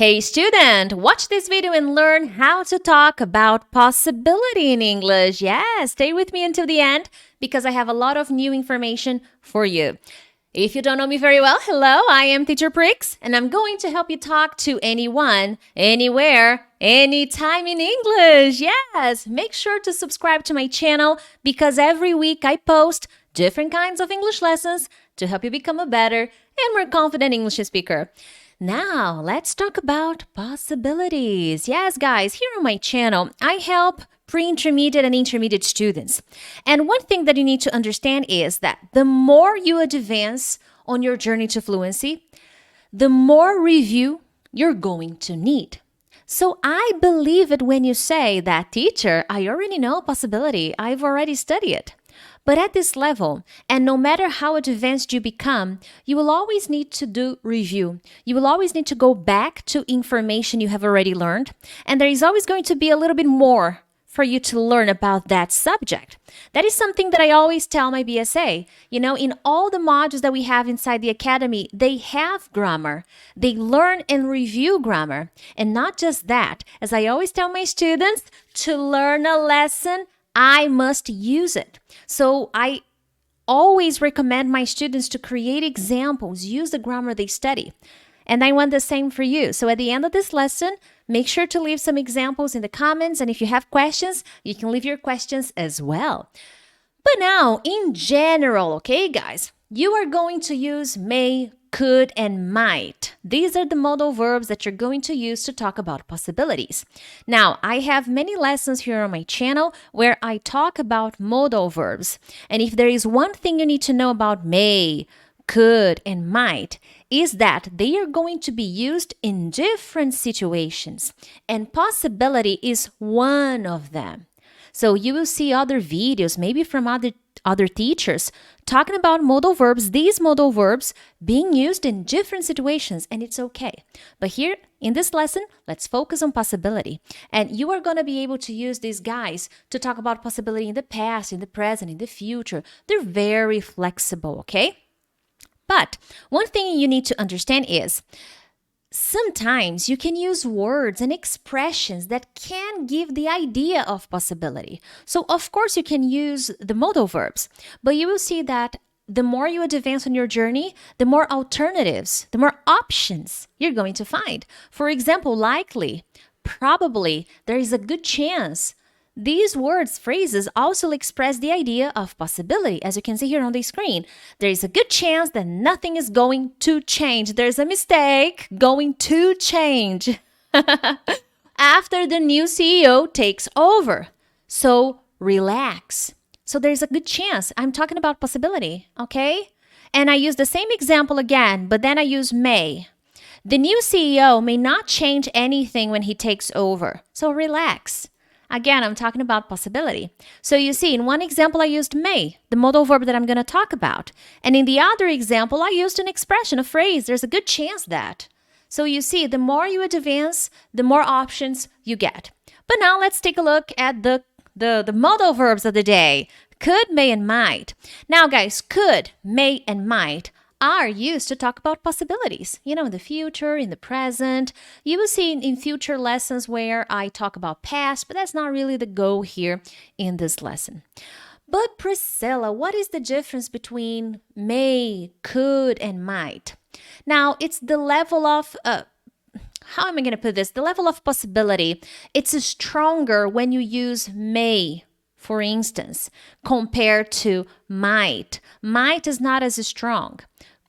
Hey student, watch this video and learn how to talk about possibility in English. Yeah, stay with me until the end because I have a lot of new information for you. If you don't know me very well, hello, I am Teacher Prix and I'm going to help you talk to anyone, anywhere, anytime in English. Yes, make sure to subscribe to my channel because every week I post different kinds of English lessons to help you become a better and more confident English speaker. Now, let's talk about possibilities. Yes, guys, here on my channel, I help pre-intermediate and intermediate students. And one thing that you need to understand is that the more you advance on your journey to fluency, the more review you're going to need. So I believe it when you say that, teacher, I already know possibility. I've already studied it. But at this level, and no matter how advanced you become, you will always need to do review. You will always need to go back to information you have already learned. And there is always going to be a little bit more for you to learn about that subject. That is something that I always tell my BSA. You know, in all the modules that we have inside the academy, they have grammar. They learn and review grammar. And not just that, as I always tell my students, to learn a lesson, I must use it. So I always recommend my students to create examples, use the grammar they study. And I want the same for you. So at the end of this lesson, make sure to leave some examples in the comments. And if you have questions, you can leave your questions as well. But now, in general, okay, guys, you are going to use may, could, and might. These are the modal verbs that you're going to use to talk about possibilities. Now, I have many lessons here on my channel where I talk about modal verbs. And if there is one thing you need to know about may, could, and might, is that they are going to be used in different situations. And possibility is one of them. So you will see other videos, maybe from other teachers, talking about modal verbs, these modal verbs being used in different situations, and it's okay. But here in this lesson, let's focus on possibility. And you are going to be able to use these guys to talk about possibility in the past, in the present, in the future. They're very flexible, okay? But one thing you need to understand is sometimes you can use words and expressions that can give the idea of possibility. So, of course, you can use the modal verbs, but you will see that the more you advance on your journey, the more alternatives, the more options you're going to find. For example, likely, probably, there is a good chance. These words, phrases also express the idea of possibility. As you can see here on the screen, there is a good chance that nothing is going to change. There's a mistake going to change after the new CEO takes over. So relax. So there's a good chance. I'm talking about possibility, okay? And I use the same example again, but then I use may. The new CEO may not change anything when he takes over. So relax. Again, I'm talking about possibility. So you see, in one example, I used may, the modal verb that I'm going to talk about. And in the other example, I used an expression, a phrase. There's a good chance that. So you see, the more you advance, the more options you get. But now let's take a look at the modal verbs of the day. Could, may, and might. Now, guys, could, may, and might are used to talk about possibilities, you know, in the future, in the present. You will see in future lessons where I talk about past, but that's not really the goal here in this lesson. But Priscilla, what is the difference between may, could, and might? Now, it's the level of, how am I going to put this? The level of possibility. It's stronger when you use may, for instance, compared to might. Might is not as strong.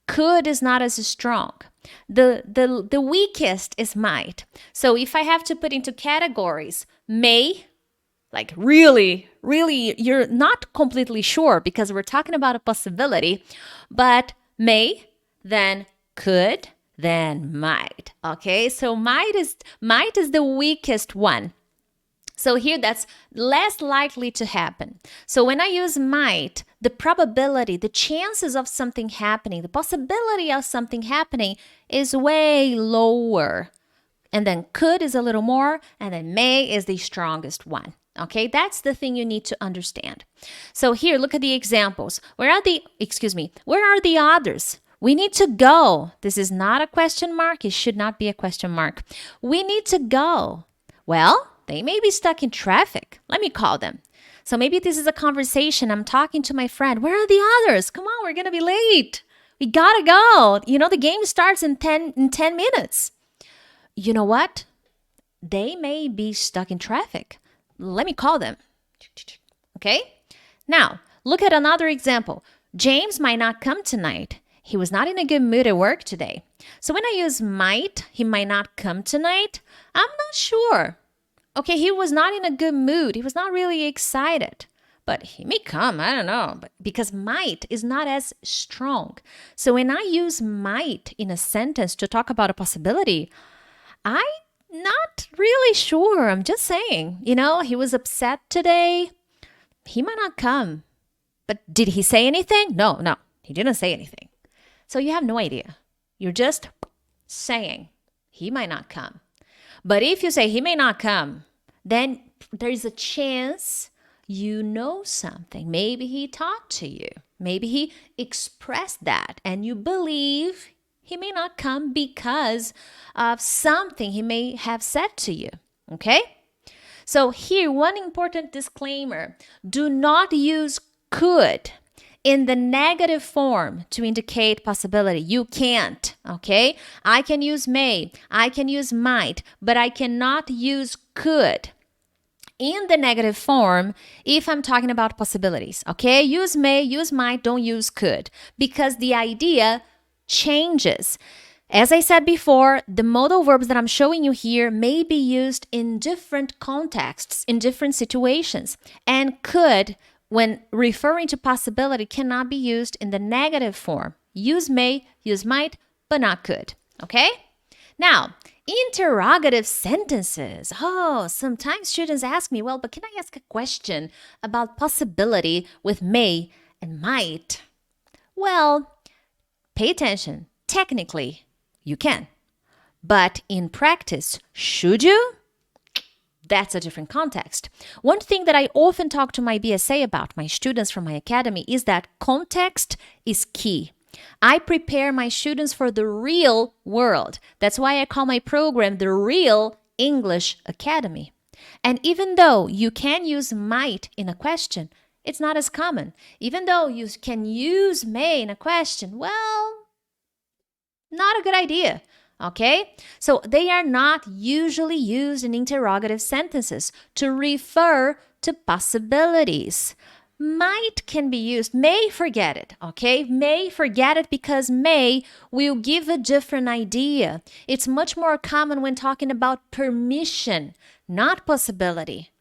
Could is not as strong. The weakest is might. So if I have to put into categories, may, like really, you're not completely sure because we're talking about a possibility, but may, then could, then might. Okay, so might is the weakest one. So here, that's less likely to happen. So when I use might, the probability, the chances of something happening, the possibility of something happening is way lower. And then could is a little more, and then may is the strongest one. Okay, that's the thing you need to understand. So here, look at the examples. Where are the others? We need to go. This is not a question mark. It should not be a question mark. We need to go. Well, they may be stuck in traffic. Let me call them. So maybe this is a conversation. I'm talking to my friend. Where are the others? Come on, we're going to be late. We got to go. The game starts in 10 minutes. You know what? They may be stuck in traffic. Let me call them. Okay? Now, look at another example. James might not come tonight. He was not in a good mood at work today. So when I use might, he might not come tonight, I'm not sure. Okay, he was not in a good mood. He was not really excited. But he may come, I don't know. But because might is not as strong. So when I use might in a sentence to talk about a possibility, I'm not really sure. I'm just saying, he was upset today. He might not come. But did he say anything? No, he didn't say anything. So you have no idea. You're just saying he might not come. But if you say he may not come, then there is a chance you know something. Maybe he talked to you. Maybe he expressed that and you believe he may not come because of something he may have said to you. Okay? So here, one important disclaimer. Do not use could in the negative form to indicate possibility. You can't, okay? I can use may, I can use might, but I cannot use could in the negative form if I'm talking about possibilities, okay? Use may, use might, don't use could, because the idea changes. As I said before, the modal verbs that I'm showing you here may be used in different contexts, in different situations, and could, when referring to possibility, cannot be used in the negative form. Use may, use might, but not could. Okay? Now, interrogative sentences. Oh, sometimes students ask me, well, but can I ask a question about possibility with may and might? Well, pay attention. Technically, you can. But in practice, should you? That's a different context. One thing that I often talk to my BSA about, my students from my academy, is that context is key. I prepare my students for the real world. That's why I call my program the Real English Academy. And even though you can use might in a question, it's not as common. Even though you can use may in a question, well, not a good idea. Okay? So they are not usually used in interrogative sentences to refer to possibilities. Might can be used. May, forget it. Okay? May, forget it, because may will give a different idea. It's much more common when talking about permission, not possibility.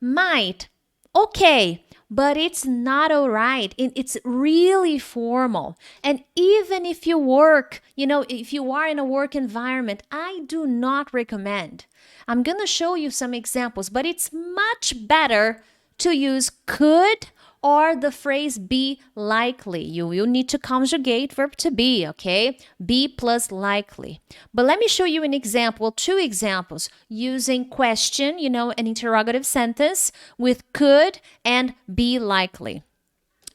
Might, okay, but it's not all right. It's really formal. And even if you work, if you are in a work environment, I do not recommend. I'm going to show you some examples, but it's much better to use could or the phrase be likely. You will need to conjugate verb to be, okay? Be plus likely. But let me show you an example, two examples, using question, an interrogative sentence with could and be likely.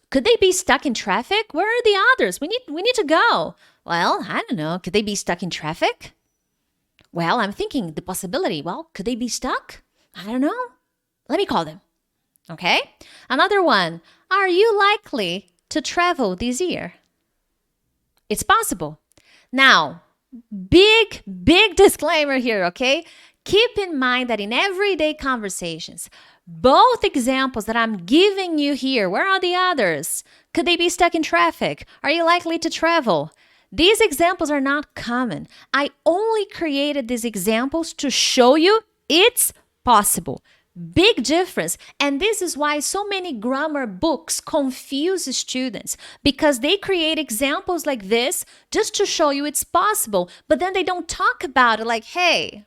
Could they be stuck in traffic? Where are the others? We need to go. Well, I don't know. Could they be stuck in traffic? Well, I'm thinking the possibility. Well, could they be stuck? I don't know. Let me call them. Okay? Another one. Are you likely to travel this year? It's possible. Now, big disclaimer here, okay? Keep in mind that in everyday conversations, both examples that I'm giving you here, where are the others? Could they be stuck in traffic? Are you likely to travel? These examples are not common. I only created these examples to show you it's possible. Big difference. And this is why so many grammar books confuse students, because they create examples like this just to show you it's possible, but then they don't talk about it like, hey,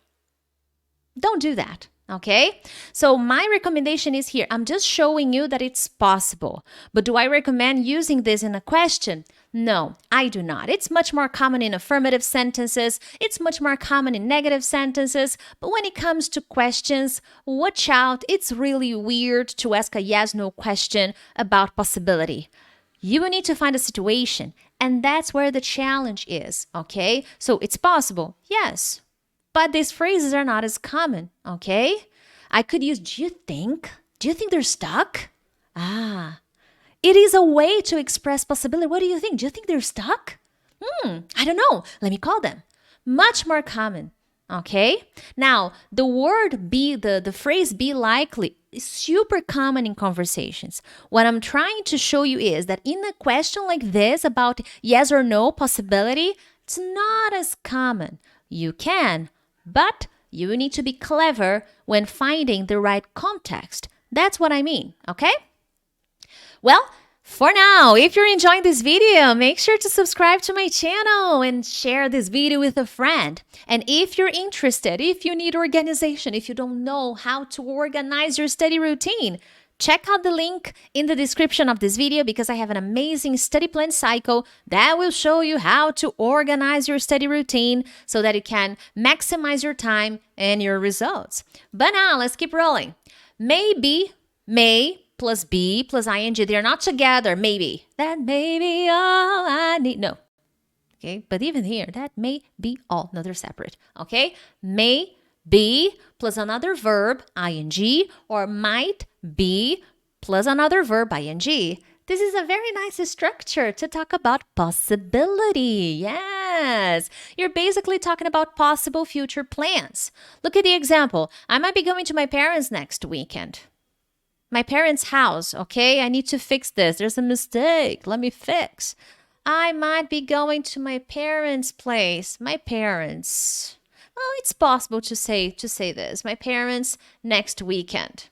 don't do that. Okay? So my recommendation is here. I'm just showing you that it's possible. But do I recommend using this in a question? No, I do not. It's much more common in affirmative sentences. It's much more common in negative sentences. But when it comes to questions, watch out. It's really weird to ask a yes/no question about possibility. You will need to find a situation And that's where the challenge is, okay? So it's possible, yes, but these phrases are not as common, okay? I could use, do you think? Do you think they're stuck? Ah, it is a way to express possibility. What do you think? Do you think they're stuck? I don't know. Let me call them. Much more common. Okay? Now, the word be, the phrase be likely is super common in conversations. What I'm trying to show you is that in a question like this about yes or no possibility, it's not as common. You can, but you need to be clever when finding the right context. That's what I mean, okay? Well, for now, if you're enjoying this video, make sure to subscribe to my channel and share this video with a friend. And if you're interested, if you need organization, if you don't know how to organize your study routine, check out the link in the description of this video because I have an amazing study plan cycle that will show you how to organize your study routine so that you can maximize your time and your results. But now, let's keep rolling. Maybe, may, plus be plus ing, they're not together, maybe. That may be all I need. No. Okay, but even here, that may be all. No, they're separate. Okay, may be plus another verb, ing, or might be plus another verb, ing. This is a very nice structure to talk about possibility. Yes, you're basically talking about possible future plans. Look at the example. I might be going to my parents' next weekend. My parents' house, okay? I need to fix this. There's a mistake. Let me fix. I might be going to my parents' place. My parents. Well, it's possible to say this. My parents next weekend.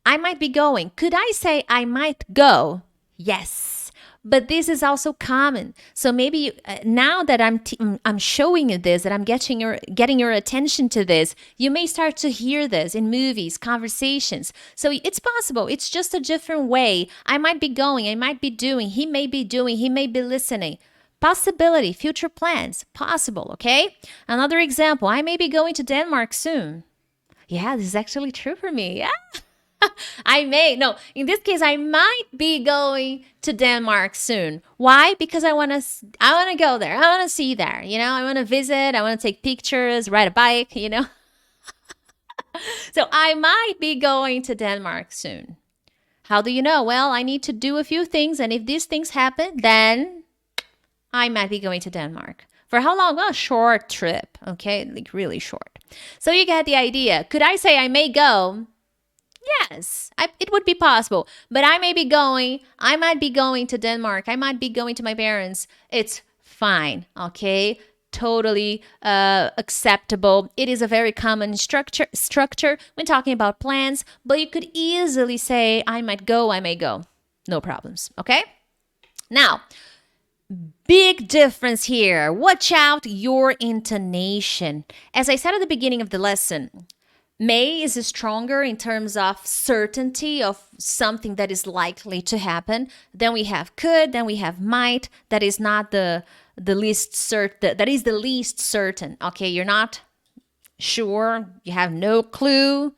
I might be going. Could I say I might go? Yes. But this is also common. So maybe now that I'm showing you this, that I'm getting your attention to this, you may start to hear this in movies, conversations. So it's possible. It's just a different way. I might be going. I might be doing. He may be doing. He may be listening. Possibility, future plans, possible, okay? Another example, I may be going to Denmark soon. Yeah, this is actually true for me. Yeah. In this case, I might be going to Denmark soon. Why? Because I want to go there. I want to see there, I want to visit, I want to take pictures, ride a bike, So I might be going to Denmark soon. How do you know? Well, I need to do a few things, and if these things happen, then I might be going to Denmark. For how long? Well, a short trip, okay? Like really short. So you get the idea. Could I say I may go? Yes, it would be possible, but I might be going to Denmark. I might be going to my parents. It's fine, okay? Totally acceptable. It is a very common structure when talking about plans, but you could easily say, I might go, I may go. No problems, okay? Now, big difference here. Watch out your intonation. As I said at the beginning of the lesson, may is stronger in terms of certainty of something that is likely to happen. Then we have could, then we have might. That is not the least certain. That is the least certain. Okay, you're not sure. You have no clue.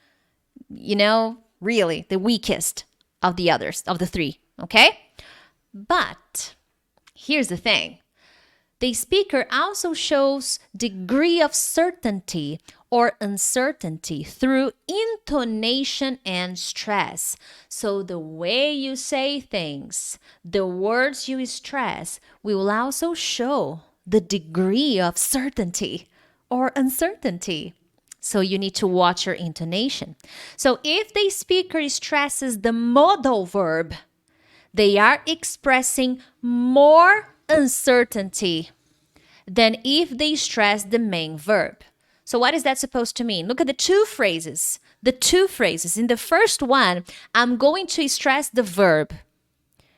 Really the weakest of the others, of the three. Okay? But here's the thing. The speaker also shows degree of certainty or uncertainty through intonation and stress. So the way you say things, the words you stress will also show the degree of certainty or uncertainty. So you need to watch your intonation. So if the speaker stresses the modal verb, they are expressing more uncertainty than if they stress the main verb. So what is that supposed to mean? Look at the two phrases. The two phrases. In the first one, I'm going to stress the verb.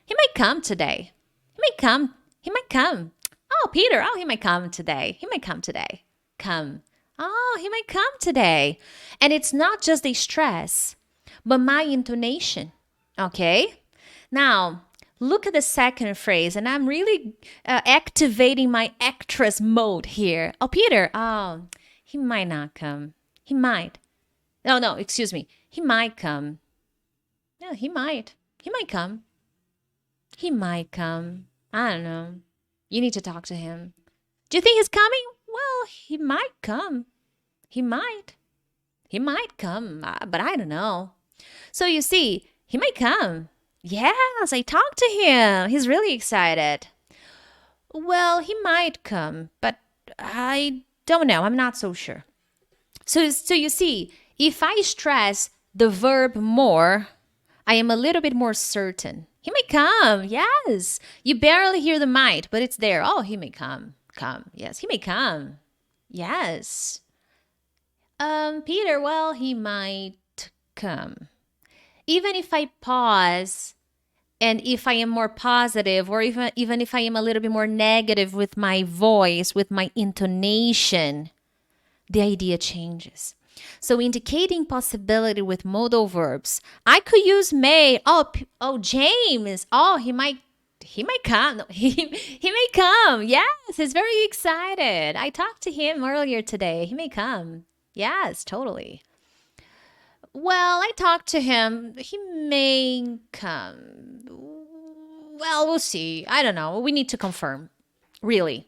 He might come today. He might come. He might come. Oh, Peter. Oh, he might come today. He might come today. Come. Oh, he might come today. And it's not just a stress, but my intonation. Okay? Now, look at the second phrase, and I'm really activating my actress mode here. Oh, Peter, he might not come. He might. No, excuse me. He might come. Yeah, he might. He might come. He might come. I don't know. You need to talk to him. Do you think he's coming? Well, he might come. He might. He might come, but I don't know. So you see, he might come. Yes, I talked to him. He's really excited. Well, he might come, but I don't know. I'm not so sure. So you see, if I stress the verb more, I am a little bit more certain. He may come. Yes. You barely hear the might, but it's there. Oh, he may come. Come. Yes, he may come. Yes. Peter, well, he might come. Even if I pause and if I am more positive, or even if I am a little bit more negative with my voice, with my intonation, the idea changes. So indicating possibility with modal verbs, I could use may. Oh, James. Oh, he might come. No, he may come. Yes, he's very excited. I talked to him earlier today. He may come. Yes, totally. Well, I talked to him. He may come. Well, we'll see. I don't know. We need to confirm. Really.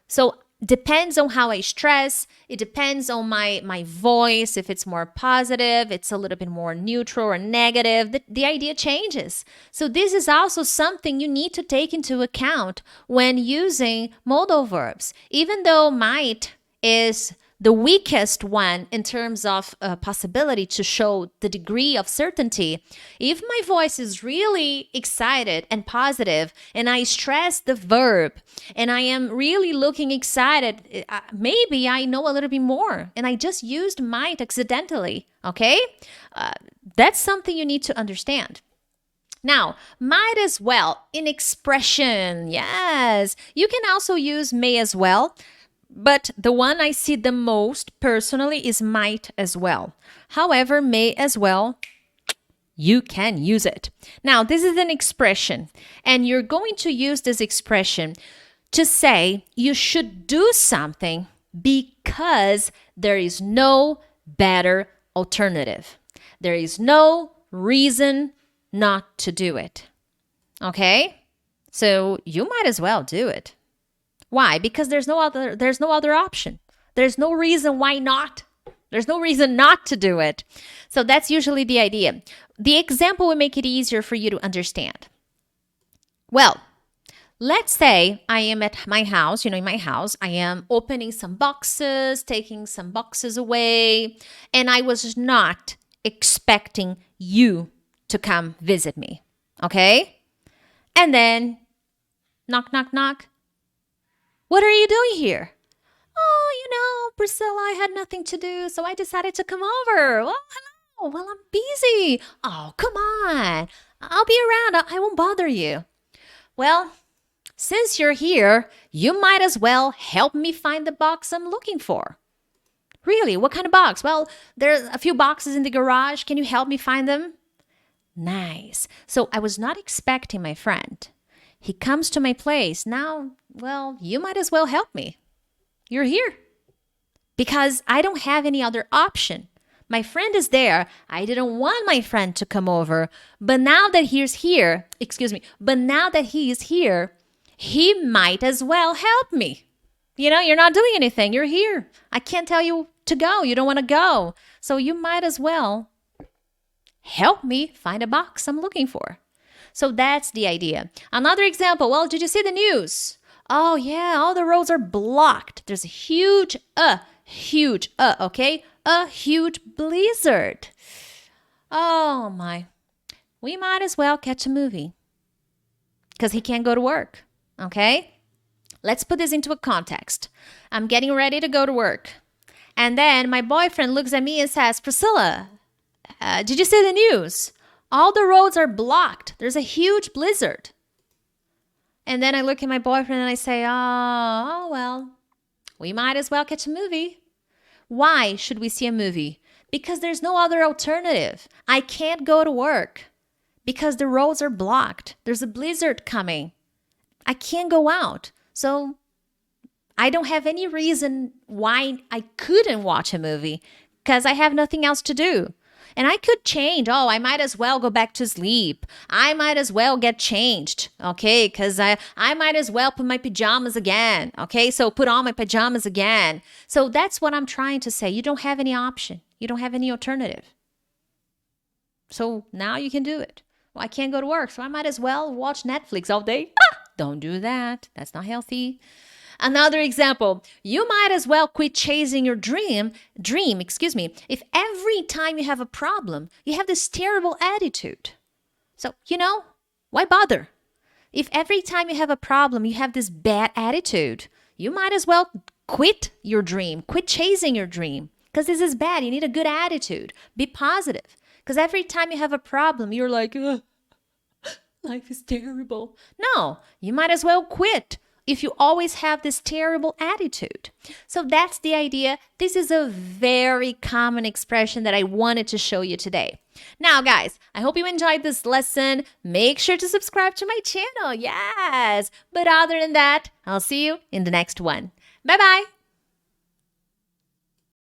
So depends on how I stress. It depends on my voice. If it's more positive, it's a little bit more neutral or negative. The idea changes. So this is also something you need to take into account when using modal verbs. Even though might is the weakest one in terms of possibility to show the degree of certainty. If my voice is really excited and positive, and I stress the verb, and I am really looking excited, maybe I know a little bit more, and I just used might accidentally, okay? That's something you need to understand. Now, might as well in expression, yes. You can also use may as well. But the one I see the most personally is might as well. However, may as well, you can use it. Now, this is an expression, and you're going to use this expression to say you should do something because there is no better alternative. There is no reason not to do it. Okay? So you might as well do it. Why? Because there's no other option. There's no reason why not. There's no reason not to do it. So that's usually the idea. The example will make it easier for you to understand. Well, let's say I am at my house, in my house, I am opening some boxes, taking some boxes away, and I was not expecting you to come visit me. Okay? And then, knock, knock, knock. What are you doing here? Oh, Priscilla, I had nothing to do, so I decided to come over. Well, hello. Well, I'm busy. Oh, come on. I'll be around. I won't bother you. Well, since you're here, you might as well help me find the box I'm looking for. Really? What kind of box? Well, there's a few boxes in the garage. Can you help me find them? Nice. So I was not expecting my friend. He comes to my place. Now, well, you might as well help me. You're here. Because I don't have any other option. My friend is there. I didn't want my friend to come over. But now that he's here, but now that he is here, he might as well help me. You're not doing anything. You're here. I can't tell you to go. You don't want to go. So you might as well help me find a box I'm looking for. So that's the idea. Another example. Well, did you see the news? Oh, yeah, all the roads are blocked. There's a huge blizzard. Oh, my. We might as well catch a movie because he can't go to work, okay? Let's put this into a context. I'm getting ready to go to work. And then my boyfriend looks at me and says, Priscilla, did you see the news? All the roads are blocked. There's a huge blizzard. And then I look at my boyfriend and I say, oh, well, we might as well catch a movie. Why should we see a movie? Because there's no other alternative. I can't go to work because the roads are blocked. There's a blizzard coming. I can't go out. So I don't have any reason why I couldn't watch a movie because I have nothing else to do. And I could change. Oh, I might as well go back to sleep. I might as well get changed, okay? Because I might as well put my pajamas again, okay? So put on my pajamas again. So that's what I'm trying to say. You don't have any option. You don't have any alternative. So now you can do it. Well, I can't go to work, so I might as well watch Netflix all day. Don't do that. That's not healthy. Another example, you might as well quit chasing your dream, if every time you have a problem, you have this terrible attitude. So, why bother? If every time you have a problem, you have this bad attitude, you might as well quit your dream, quit chasing your dream, because this is bad. You need a good attitude. Be positive. Because every time you have a problem, you're like, life is terrible. No, you might as well quit if you always have this terrible attitude. So that's the idea. This is a very common expression that I wanted to show you today. Now, guys, I hope you enjoyed this lesson. Make sure to subscribe to my channel. Yes. But other than that, I'll see you in the next one. Bye-bye.